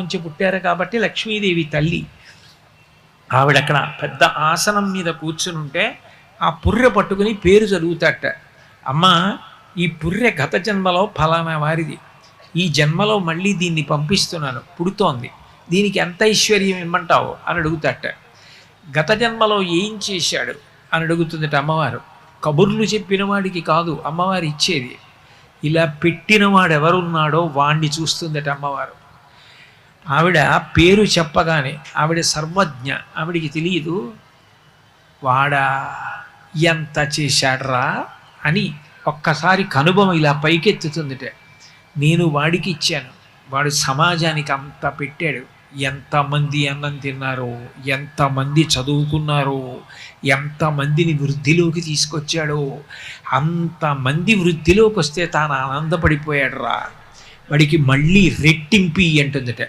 నుంచి పుట్టారు కాబట్టి లక్ష్మీదేవి తల్లి. ఆవిడక్కడ పెద్ద ఆసనం మీద కూర్చుని ఉంటే ఆ పుర్రె పట్టుకుని పేరు చదువుతాట. అమ్మ, ఈ పుర్రె గత జన్మలో ఫలానా వారిది, ఈ జన్మలో మళ్ళీ దీన్ని పంపిస్తున్నాను, పుడుతోంది, దీనికి ఎంత ఐశ్వర్యం ఇమ్మంటావు అని అడుగుతాట. గత జన్మలో ఏం చేశాడు అని అడుగుతుందట అమ్మవారు. కబుర్లు చెప్పిన వాడికి కాదు అమ్మవారు ఇచ్చేది, ఇలా పెట్టినవాడు ఎవరున్నాడో వాణ్ణి చూస్తుందట అమ్మవారు. ఆవిడ పేరు చెప్పగానే ఆవిడ సర్వజ్ఞ, ఆవిడికి తెలియదు వాడా ఎంత చేశాడ్రా అని ఒక్కసారి కనుబొమ ఇలా పైకెత్తుతుందిట. నేను వాడికి ఇచ్చాను, వాడు సమాజానికి అంత పెట్టాడు, ఎంతమంది అన్నం తిన్నారో, ఎంతమంది చదువుకున్నారో, ఎంతమందిని వృద్ధిలోకి తీసుకొచ్చాడో, అంతమంది వృద్ధిలోకి వస్తే తాను ఆనందపడిపోయాడు రా, వాడికి మళ్ళీ రెట్టింపి అంటుందట.